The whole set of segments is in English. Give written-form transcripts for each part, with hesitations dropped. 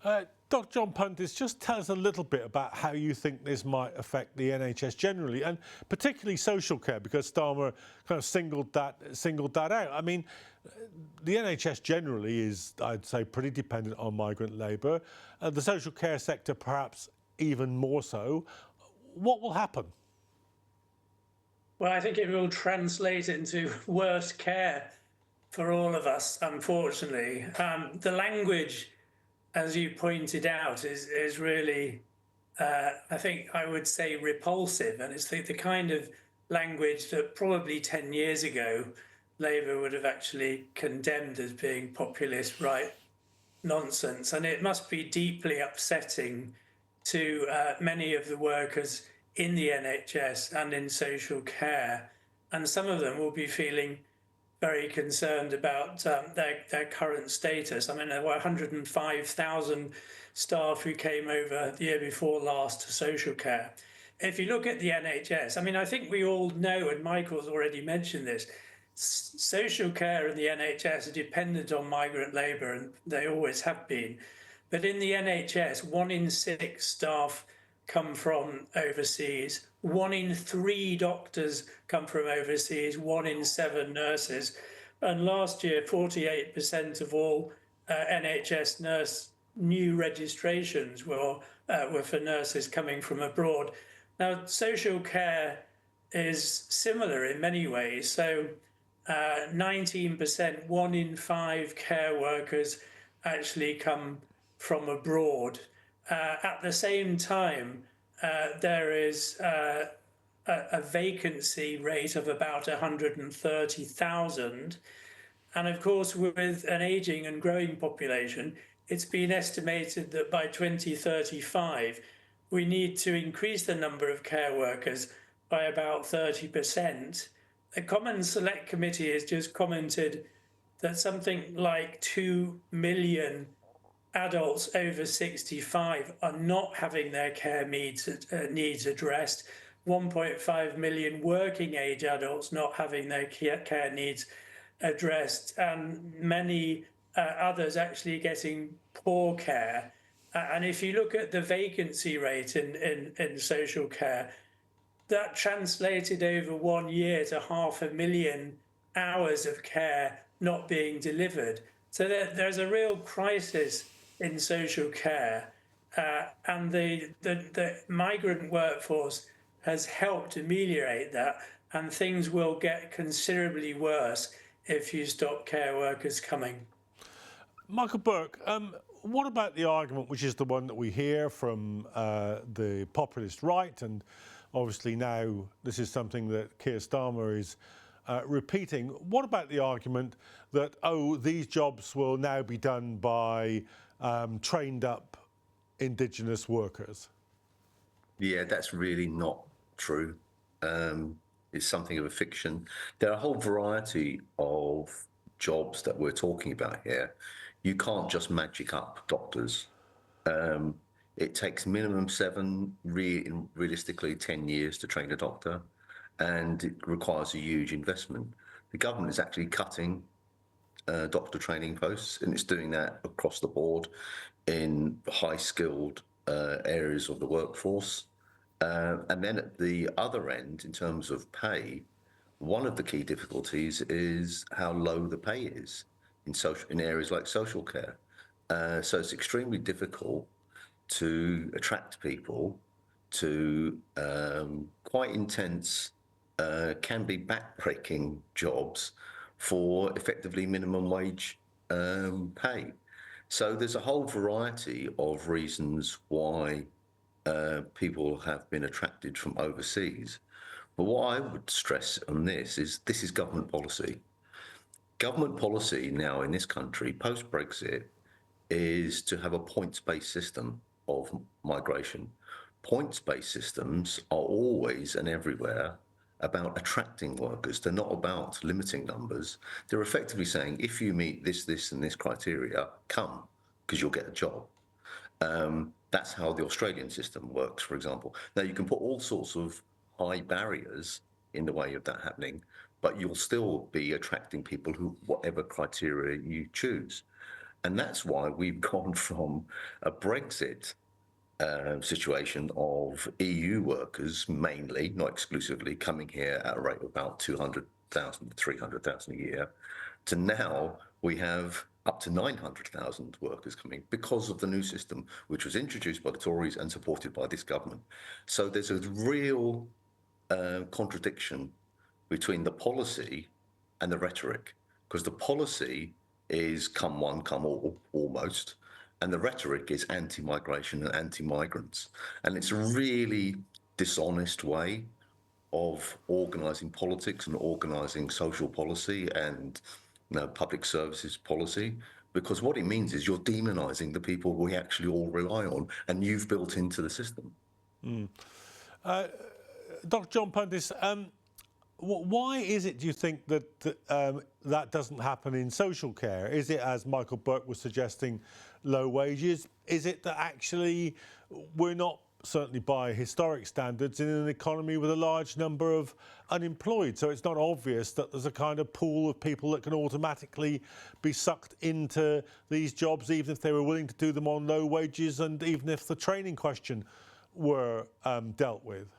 Dr. John Puntis, just tell us a little bit about how you think this might affect the NHS generally, and particularly social care, because Starmer kind of singled that out. I mean, the NHS generally is, I'd say, pretty dependent on migrant labour. The social care sector perhaps even more so. What will happen? Well, I think it will translate into worse care for all of us, unfortunately. The language, as you pointed out, is really, I think I would say, repulsive. And it's the kind of language that probably 10 years ago, Labour would have actually condemned as being populist right nonsense. And it must be deeply upsetting to many of the workers in the NHS and in social care. And some of them will be feeling very concerned about their current status. I mean, there were 105,000 staff who came over the year before last to social care. If you look at the NHS, I mean, I think we all know, and Michael's already mentioned this, social care and the NHS are dependent on migrant labour, and they always have been. But in the NHS, 1 in 6 staff come from overseas, 1 in 3 doctors come from overseas, 1 in 7 nurses. And last year, 48% of all NHS nurse new registrations were for nurses coming from abroad. Now, social care is similar in many ways. So 19%, 1 in 5 care workers actually come from abroad. At the same time, there is a vacancy rate of about 130,000. And of course, with an ageing and growing population, it's been estimated that by 2035, we need to increase the number of care workers by about 30%. The Common Select Committee has just commented that something like 2 million adults over 65 are not having their care needs addressed, 1.5 million working age adults not having their care needs addressed, and many others actually getting poor care. And if you look at the vacancy rate in social care, that translated over 1 year to 500,000 hours of care not being delivered. So there's a real crisis in social care, and the migrant workforce has helped ameliorate that, and things will get considerably worse if you stop care workers coming. Michael Burke, what about the argument, which is the one that we hear from the populist right, and obviously now this is something that Keir Starmer is repeating. What about the argument that, oh, these jobs will now be done by trained up indigenous workers? Yeah, that's really not true. It's something of a fiction. There are a whole variety of jobs that we're talking about here. You can't just magic up doctors. It takes minimum 7, realistically 10 years to train a doctor, and it requires a huge investment. The government is actually cutting doctor training posts, and it's doing that across the board in high-skilled areas of the workforce. And then at the other end, in terms of pay, one of the key difficulties is how low the pay is in areas like social care. So it's extremely difficult to attract people to quite intense, can be backbreaking jobs for effectively minimum wage pay. So there's a whole variety of reasons why people have been attracted from overseas. But what I would stress on this is government policy. Government policy now in this country, post-Brexit, is to have a points-based system of migration. Points-based systems are always and everywhere about attracting workers. They're not about limiting numbers. They're effectively saying, if you meet this, and this criteria, come, because you'll get a job. That's how the Australian system works, for example. Now, you can put all sorts of high barriers in the way of that happening, but you'll still be attracting people who, whatever criteria you choose. And that's why we've gone from a Brexit situation of EU workers, mainly, not exclusively, coming here at a rate of about 200,000 to 300,000 a year, to now we have up to 900,000 workers coming because of the new system, which was introduced by the Tories and supported by this government. So there's a real contradiction between the policy and the rhetoric, because the policy is come one, come all, almost, and the rhetoric is anti-migration and anti-migrants. And it's a really dishonest way of organising politics and organising social policy and public services policy, because what it means is you're demonising the people we actually all rely on and you've built into the system. Dr. John Puntis, why is it, do you think, that that doesn't happen in social care? Is it, as Michael Burke was suggesting, low wages? Is it that actually we're not, certainly by historic standards, in an economy with a large number of unemployed? So it's not obvious that there's a kind of pool of people that can automatically be sucked into these jobs, even if they were willing to do them on low wages and even if the training question were dealt with.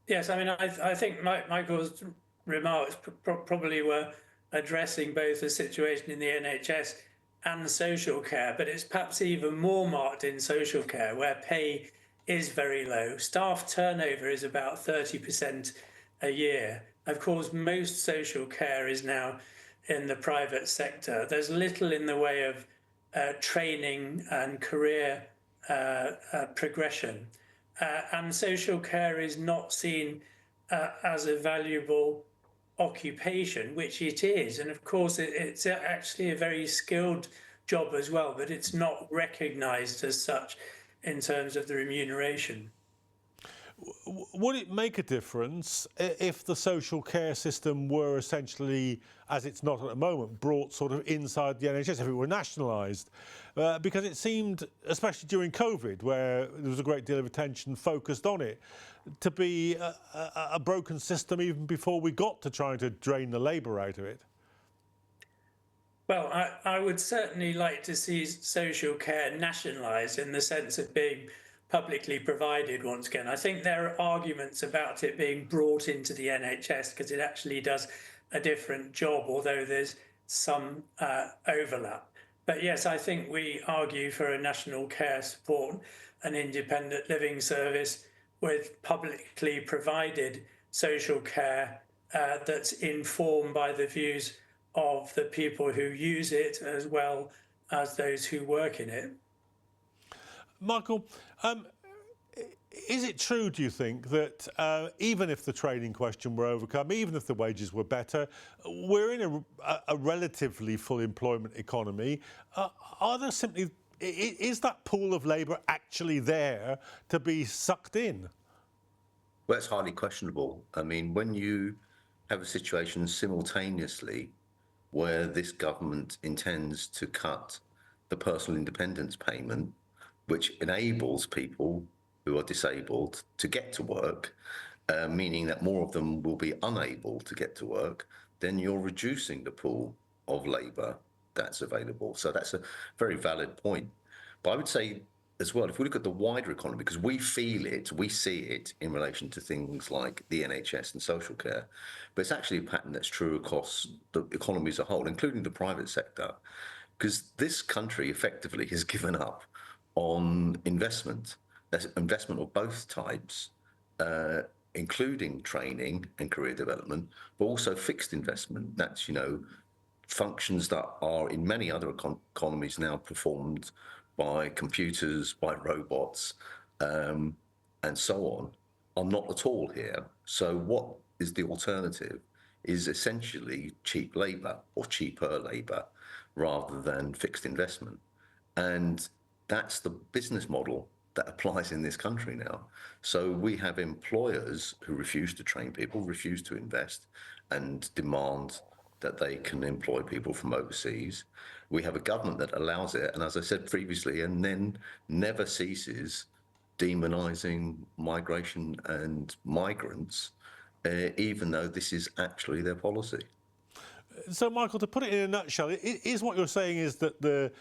Yes, I mean, I think Michael's remarks probably were addressing both the situation in the NHS and social care, but it's perhaps even more marked in social care, where pay is very low. Staff turnover is about 30% a year. Of course, most social care is now in the private sector. There's little in the way of training and career progression. And social care is not seen as a valuable occupation, which it is. And of course, it's actually a very skilled job as well, but it's not recognised as such in terms of the remuneration. Would it make a difference if the social care system were essentially, as it's not at the moment, brought sort of inside the NHS, if it were nationalised? Because it seemed, especially during COVID, where there was a great deal of attention focused on it, to be a broken system even before we got to trying to drain the labour out of it. Well, I would certainly like to see social care nationalised in the sense of being publicly provided once again. I think there are arguments about it being brought into the NHS because it actually does a different job, although there's some overlap. But yes, I think we argue for a national care support, an independent living service with publicly provided social care that's informed by the views of the people who use it as well as those who work in it. Michael, is it true, do you think, that even if the training question were overcome, even if the wages were better, we're in a relatively full employment economy? Are there simply, is that pool of labour actually there to be sucked in? Well, it's highly questionable. I mean, when you have a situation simultaneously where this government intends to cut the personal independence payment, which enables people who are disabled to get to work, meaning that more of them will be unable to get to work, then you're reducing the pool of labour that's available. So that's a very valid point. But I would say as well, if we look at the wider economy, because we feel it, we see it in relation to things like the NHS and social care, but it's actually a pattern that's true across the economy as a whole, including the private sector, because this country effectively has given up on investment. That's investment of both types, including training and career development, but also fixed investment. That's, functions that are in many other economies now performed by computers, by robots, and so on, are not at all here. So what is the alternative is essentially cheap labour or cheaper labour rather than fixed investment. And that's the business model that applies in this country now. So we have employers who refuse to train people, refuse to invest, and demand that they can employ people from overseas. We have a government that allows it, and as I said previously, and then never ceases demonising migration and migrants, even though this is actually their policy. So, Michael, to put it in a nutshell, is what you're saying is that the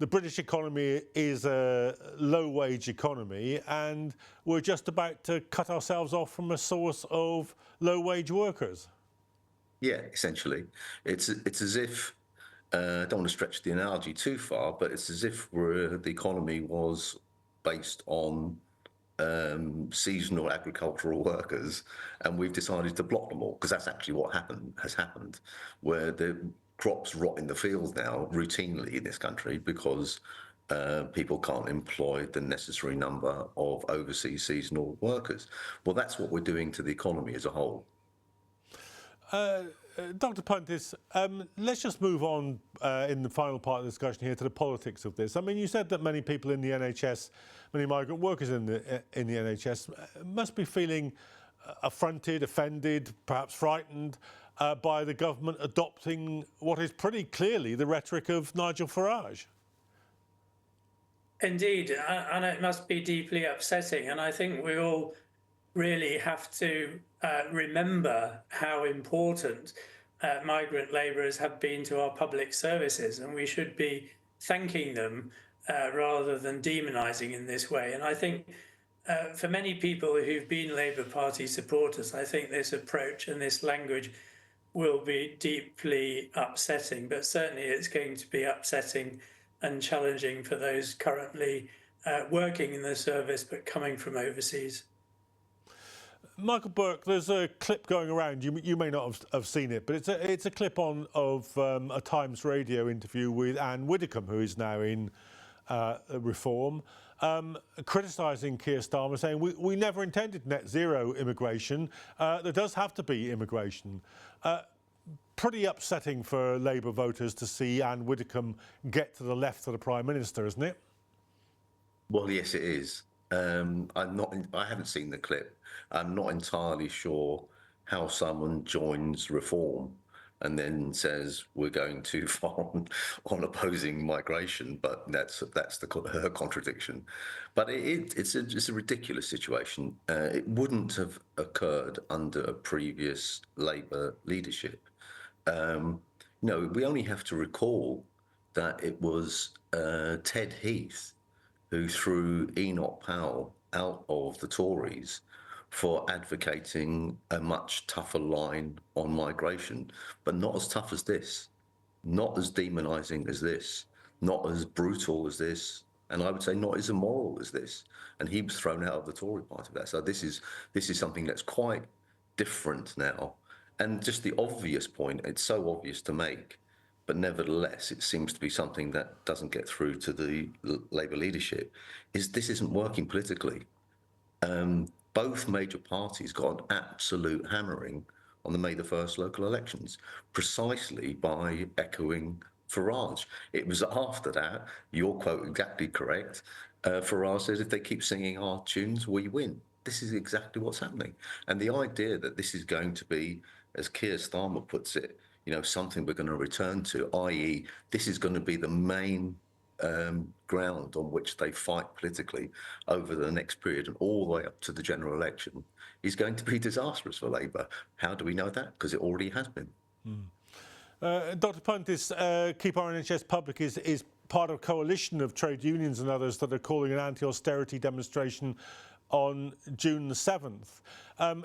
British economy is a low-wage economy, and we're just about to cut ourselves off from a source of low-wage workers? Yeah, essentially, it's as if I don't want to stretch the analogy too far, but it's as if the economy was based on seasonal agricultural workers, and we've decided to block them all, because that's actually what has happened, where the crops rot in the fields now routinely in this country because people can't employ the necessary number of overseas seasonal workers. Well, that's what we're doing to the economy as a whole. Dr. Puntis, let's just move on in the final part of the discussion here to the politics of this. I mean, you said that many people in the NHS, many migrant workers in the NHS, must be feeling affronted, offended, perhaps frightened by the government adopting what is pretty clearly the rhetoric of Nigel Farage. Indeed, and it must be deeply upsetting. And I think we all really have to remember how important migrant labourers have been to our public services, and we should be thanking them rather than demonising in this way. And I think for many people who've been Labour Party supporters, I think this approach and this language will be deeply upsetting, but certainly it's going to be upsetting and challenging for those currently working in the service but coming from overseas. Michael Burke, there's a clip going around. You may not have seen it, but it's a clip of a Times Radio interview with Anne Widdecombe, who is now in Reform, criticising Keir Starmer, saying we never intended net zero immigration. There does have to be immigration. Pretty upsetting for Labour voters to see Anne Widdecombe get to the left of the Prime Minister, isn't it? Well, yes, it is. I haven't seen the clip. I'm not entirely sure how someone joins Reform and then says we're going too far on opposing migration, but that's her contradiction. But it's a ridiculous situation. It wouldn't have occurred under a previous Labour leadership. We only have to recall that it was Ted Heath who threw Enoch Powell out of the Tories for advocating a much tougher line on migration, but not as tough as this, not as demonising as this, not as brutal as this, and I would say not as immoral as this. And he was thrown out of the Tory party for that. So this is something that's quite different now. And just the obvious point, it's so obvious to make, but nevertheless, it seems to be something that doesn't get through to the Labour leadership, is this isn't working politically. Both major parties got an absolute hammering on the May the 1st local elections, precisely by echoing Farage. It was after that, your quote exactly correct, Farage says, if they keep singing our tunes, we win. This is exactly what's happening. And the idea that this is going to be, as Keir Starmer puts it, something we're going to return to, i.e. this is going to be the main ground on which they fight politically over the next period and all the way up to the general election, is going to be disastrous for Labour. How do we know that? Because it already has been. Dr. Puntis, Keep Our NHS Public is part of a coalition of trade unions and others that are calling an anti-austerity demonstration on June the 7th.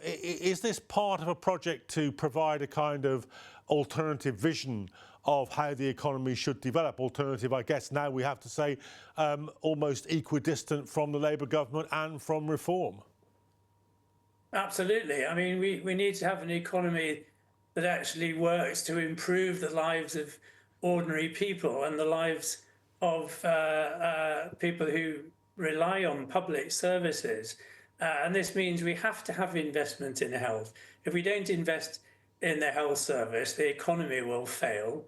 Is this part of a project to provide a kind of alternative vision of how the economy should develop? Alternative, I guess now we have to say, almost equidistant from the Labour government and from Reform. Absolutely. I mean, we need to have an economy that actually works to improve the lives of ordinary people and the lives of people who rely on public services. And this means we have to have investment in health. If we don't invest in the health service, the economy will fail.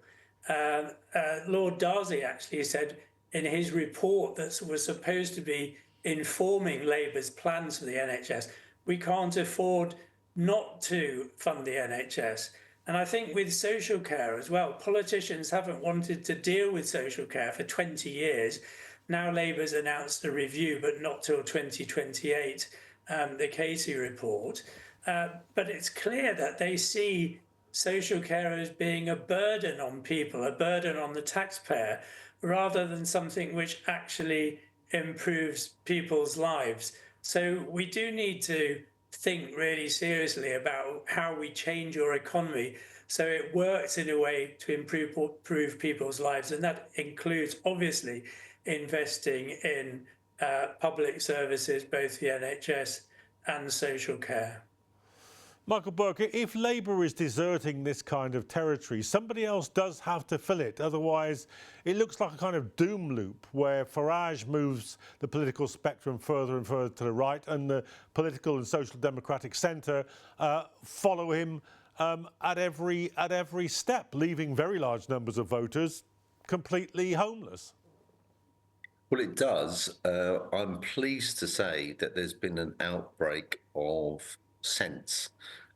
Lord Darcy actually said in his report that was supposed to be informing Labour's plans for the NHS, we can't afford not to fund the NHS. And I think with social care as well, politicians haven't wanted to deal with social care for 20 years. Now Labour's announced a review, but not till 2028, the Casey report. But it's clear that they see social care as being a burden on people, a burden on the taxpayer, rather than something which actually improves people's lives. So we do need to think really seriously about how we change our economy so it works in a way to improve people's lives. And that includes, obviously, investing in public services, both the NHS and social care. Michael Burke, if Labour is deserting this kind of territory, somebody else does have to fill it. Otherwise, it looks like a kind of doom loop where Farage moves the political spectrum further and further to the right, and the political and social democratic centre follow him at every step, leaving very large numbers of voters completely homeless. Well, it does. I'm pleased to say that there's been an outbreak of sense,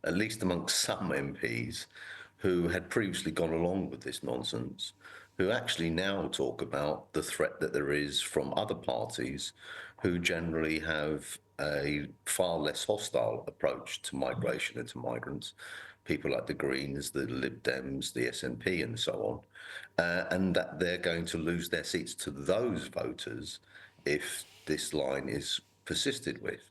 at least amongst some MPs who had previously gone along with this nonsense, who actually now talk about the threat that there is from other parties who generally have a far less hostile approach to migration and to migrants, people like the Greens, the Lib Dems, the SNP and so on, and that they're going to lose their seats to those voters if this line is persisted with.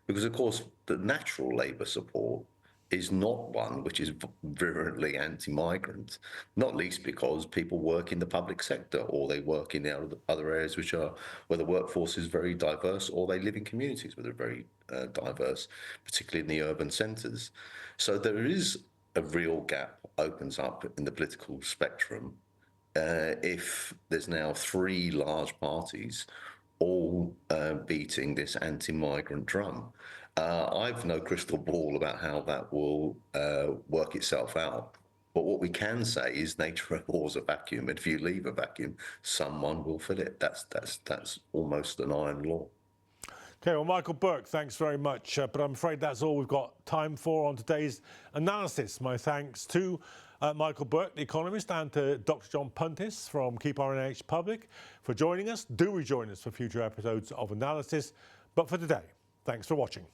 Because, of course, the natural Labour support is not one which is virulently anti-migrant, not least because people work in the public sector or they work in other areas where the workforce is very diverse, or they live in communities where they're very diverse, particularly in the urban centres. So there is a real gap opens up in the political spectrum if there's now three large parties all beating this anti-migrant drum. I've no crystal ball about how that will work itself out. But what we can say is nature abhors a vacuum. And if you leave a vacuum, someone will fill it. That's almost an iron law. Okay, well, Michael Burke, thanks very much. But I'm afraid that's all we've got time for on today's analysis. My thanks to Michael Burke, the economist, and to Dr. John Puntis from Keep Our NHS Public for joining us. Do rejoin us for future episodes of Analysis. But for today, thanks for watching.